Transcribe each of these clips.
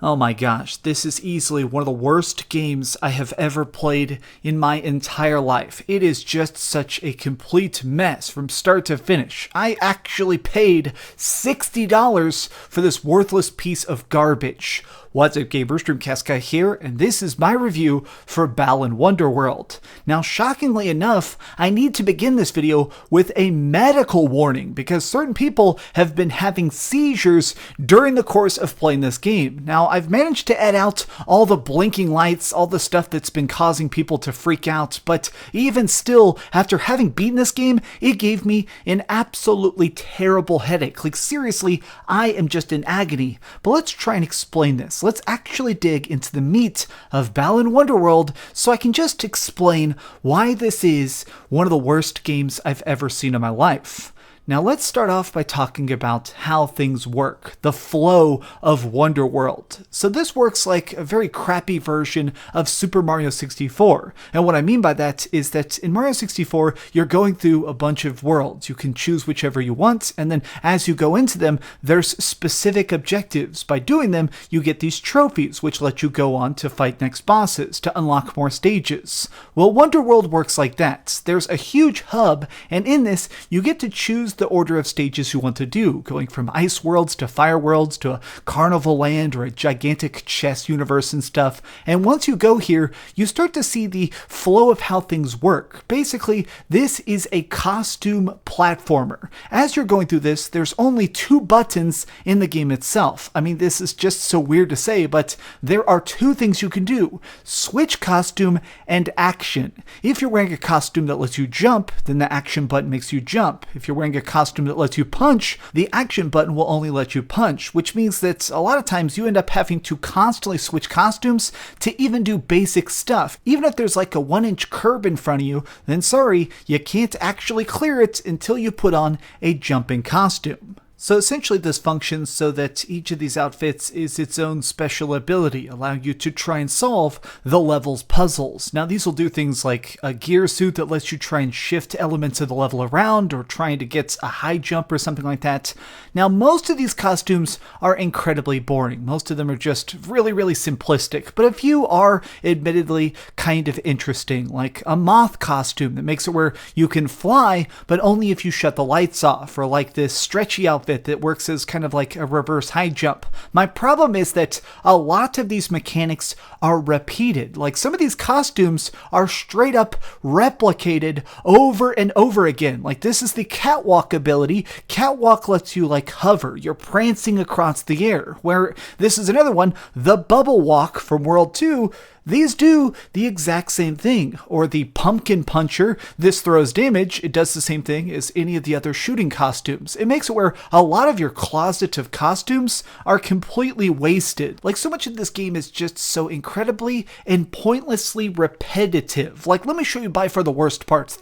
Oh my gosh, this is easily one of the worst games I have ever played in my entire life. It is just such a complete mess from start to finish. I actually paid $60 for this worthless piece of garbage. What's up gamers, DreamcastGuy here, and this is my review for Balan Wonderworld. Now shockingly enough, I need to begin this video with a medical warning because certain people have been having seizures during the course of playing this game. Now I've managed to add out all the blinking lights, all the stuff that's been causing people to freak out, but even still, after having beaten this game, it gave me an absolutely terrible headache. Like seriously, I am just in agony. But let's try and explain this. Let's actually dig into the meat of Balan Wonderworld so I can just explain why this is one of the worst games I've ever seen in my life. Now let's start off by talking about how things work, the flow of Wonderworld. So this works like a very crappy version of Super Mario 64. And what I mean by that is that in Mario 64, you're going through a bunch of worlds. You can choose whichever you want, and then as you go into them, there's specific objectives. By doing them, you get these trophies, which let you go on to fight next bosses, to unlock more stages. Well, Wonderworld works like that. There's a huge hub, and in this, you get to choose the order of stages you want to do, going from ice worlds to fire worlds to a carnival land or a gigantic chess universe and stuff. And once you go here, you start to see the flow of how things work. Basically, this is a costume platformer. As you're going through this, there's only 2 buttons in the game itself. I mean, this is just so weird to say, but there are 2 things you can do: switch costume and action. If you're wearing a costume that lets you jump, then the action button makes you jump. If you're wearing a costume that lets you punch, the action button will only let you punch, which means that a lot of times you end up having to constantly switch costumes to even do basic stuff. Even if there's like a 1-inch curb in front of you, then sorry, you can't actually clear it until you put on a jumping costume. So essentially this functions so that each of these outfits is its own special ability, allowing you to try and solve the level's puzzles. Now these will do things like a gear suit that lets you try and shift elements of the level around, or trying to get a high jump or something like that. Now most of these costumes are incredibly boring. Most of them are just really simplistic, but a few are admittedly kind of interesting, like a moth costume that makes it where you can fly, but only if you shut the lights off, or like this stretchy outfit that works as kind of like a reverse high jump. My problem is that a lot of these mechanics are repeated. Like some of these costumes are straight up replicated over and over again. Like this is the catwalk ability. Catwalk lets you like hover. You're prancing across the air. Where this is another one, the bubble walk from World 2. These do the exact same thing. Or the pumpkin puncher, this throws damage. It does the same thing as any of the other shooting costumes. It makes it where a lot of your closet of costumes are completely wasted. Like so much of this game is just so incredibly and pointlessly repetitive. Like let me show you by far the worst parts.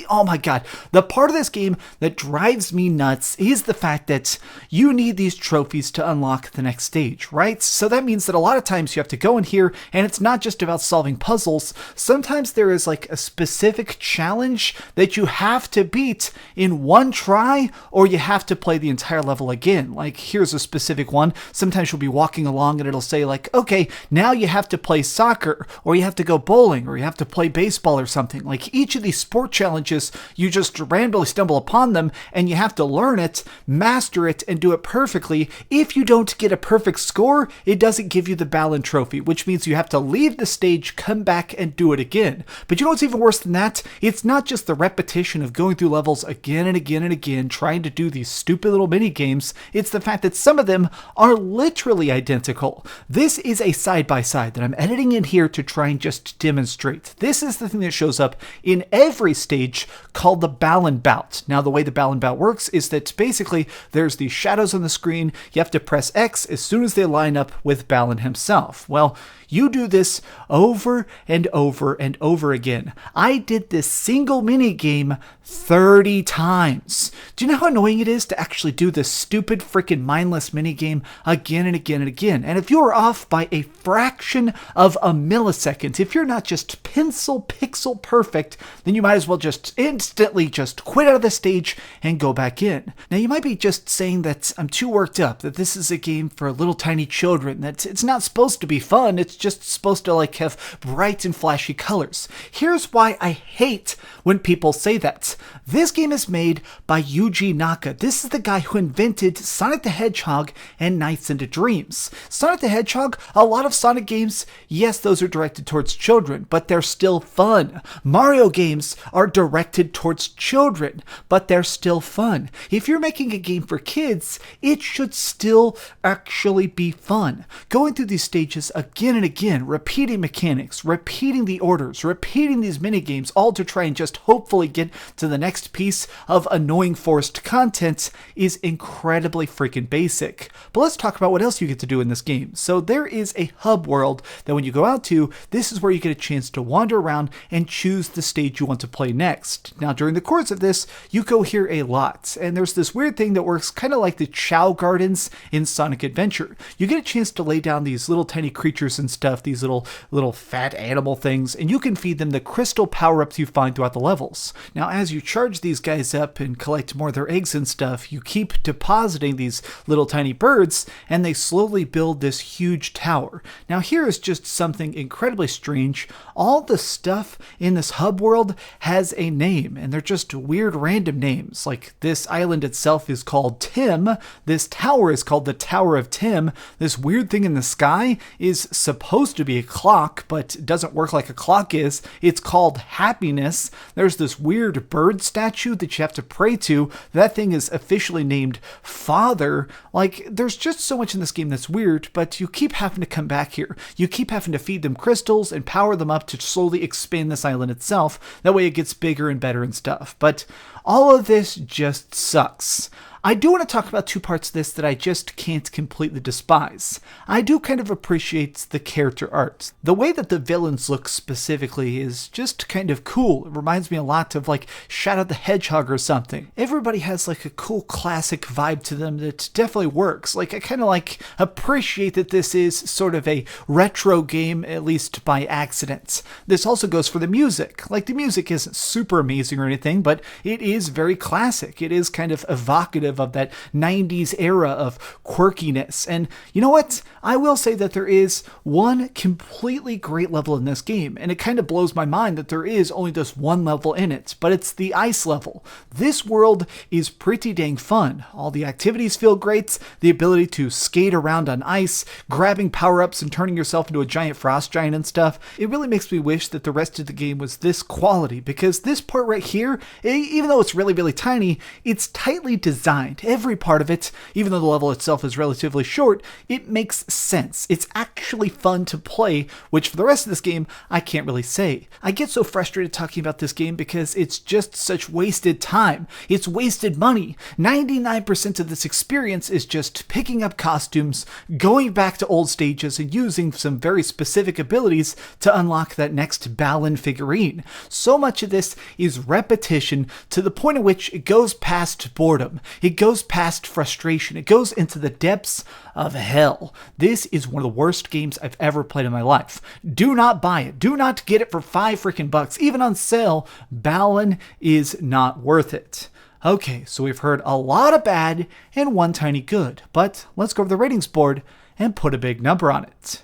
Oh my god, the part of this game that drives me nuts is the fact that you need these trophies to unlock the next stage, right? So that means that a lot of times you have to go in here and it's not just about solving puzzles. Sometimes there is like a specific challenge that you have to beat in one try, or you have to play the entire level again. Like here's a specific one. Sometimes you'll be walking along and it'll say like, okay, now you have to play soccer, or you have to go bowling, or you have to play baseball or something. Like each of these sport challenges, you just randomly stumble upon them and you have to learn it, master it, and do it perfectly. If you don't get a perfect score, it doesn't give you the Balan trophy, which means you have to leave the stage, come back, and do it again. But you know what's even worse than that? It's not just the repetition of going through levels again and again and again, trying to do these stupid little mini games. It's the fact that some of them are literally identical. This is a side-by-side that I'm editing in here to try and just demonstrate. This is the thing that shows up in every stage called the Balan bout. Now the way the Balan bout works is that basically there's these shadows on the screen. You have to press X as soon as they line up with Balan himself. Well, you do this over and over and over again. I did this single mini game 30 times. Do you know how annoying it is to actually do this stupid freaking mindless minigame again and again and again? And if you're off by a fraction of a millisecond, if you're not just pixel perfect, then you might as well just instantly just quit out of the stage and go back in. Now you might be just saying that I'm too worked up, that this is a game for little tiny children, that it's not supposed to be fun, it's just supposed to like have bright and flashy colors. Here's why I hate when people say that. This game is made by Yuji Naka. This is the guy who invented Sonic the Hedgehog and Nights into Dreams. Sonic the Hedgehog, a lot of Sonic games, yes, those are directed towards children, but they're still fun. Mario games are directed towards children, but they're still fun. If you're making a game for kids, it should still actually be fun. Going through these stages again and again, repeating mechanics, repeating the orders, repeating these minigames, all to try and just hopefully get to the next piece of annoying forced content is incredibly freaking basic. But let's talk about what else you get to do in this game. So there is a hub world that when you go out to, this is where you get a chance to wander around and choose the stage you want to play next. Now during the course of this, you go here a lot, and there's this weird thing that works kind of like the Chow Gardens in Sonic Adventure. You get a chance to lay down these little tiny creatures and stuff, these little fat animal things, and you can feed them the crystal power-ups you find throughout the levels. Now as you charge these guys up and collect more of their eggs and stuff, you keep depositing these little tiny birds, and they slowly build this huge tower. Now here is just something incredibly strange. All the stuff in this hub world has a name, and they're just weird random names. Like this island itself is called Tim, this tower is called the Tower of Tim, this weird thing in the sky is supposed to be a clock, but it doesn't work like a clock is. It's called Happiness. There's this weird bird statue that you have to pray to. That thing is officially named Father. Like, there's just so much in this game that's weird, but you keep having to come back here. You keep having to feed them crystals and power them up to slowly expand this island itself. That way it gets bigger and better and stuff. But all of this just sucks. I do want to talk about two parts of this that I just can't completely despise. I do kind of appreciate the character art. The way that the villains look specifically is just kind of cool. It reminds me a lot of like Shadow the Hedgehog or something. Everybody has like a cool classic vibe to them that definitely works. Like I kind of like appreciate that this is sort of a retro game, at least by accident. This also goes for the music. Like the music isn't super amazing or anything, but it is very classic. It is kind of evocative of that 90s era of quirkiness. And you know what? I will say that there is one completely great level in this game, and it kind of blows my mind that there is only this one level in it, but it's the ice level. This world is pretty dang fun. All the activities feel great. The ability to skate around on ice, grabbing power-ups and turning yourself into a giant frost giant and stuff. It really makes me wish that the rest of the game was this quality, because this part right here, even though it's really, really tiny, it's tightly designed. Every part of it, even though the level itself is relatively short, it makes sense. It's actually fun to play, which for the rest of this game, I can't really say. I get so frustrated talking about this game because it's just such wasted time. It's wasted money. 99% of this experience is just picking up costumes, going back to old stages, and using some very specific abilities to unlock that next Balan figurine. So much of this is repetition to the point at which it goes past boredom. It goes past frustration. It goes into the depths of hell. This is one of the worst games I've ever played in my life. Do not buy it. Do not get it for $5 even on sale. Balan is not worth it. Okay, so we've heard a lot of bad and one tiny good, but let's go over the ratings board and put a big number on it.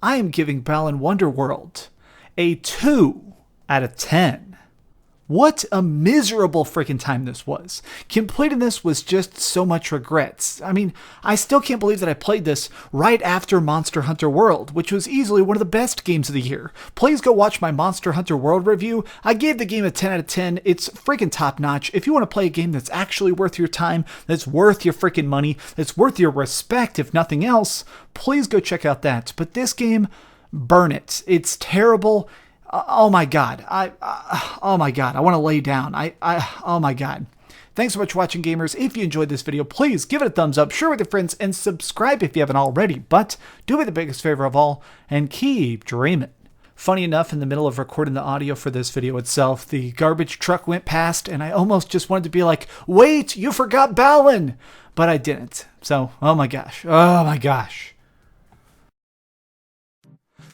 I am giving Balan Wonderworld a 2 out of 10. What a miserable freaking time this was. Completing this was just so much regrets. I mean, I still can't believe that I played this right after Monster Hunter World, which was easily one of the best games of the year. Please go watch my Monster Hunter World review. I gave the game a 10 out of 10. It's freaking top notch. If you want to play a game that's actually worth your time, that's worth your freaking money, that's worth your respect, if nothing else, please go check out that. But this game, burn it. It's terrible. Oh my God. Oh my God. I want to lay down. Oh my God. Thanks so much for watching, gamers. If you enjoyed this video, please give it a thumbs up, share with your friends, and subscribe if you haven't already. But do me the biggest favor of all and keep dreaming. Funny enough, in the middle of recording the audio for this video itself, the garbage truck went past and I almost just wanted to be like, wait, you forgot Balan! But I didn't. So, oh my gosh.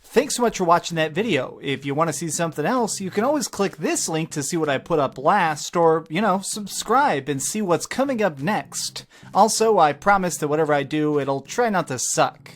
Thanks so much for watching that video. If you want to see something else, you can always click this link to see what I put up last, or, subscribe and see what's coming up next. Also, I promise that whatever I do, it'll try not to suck.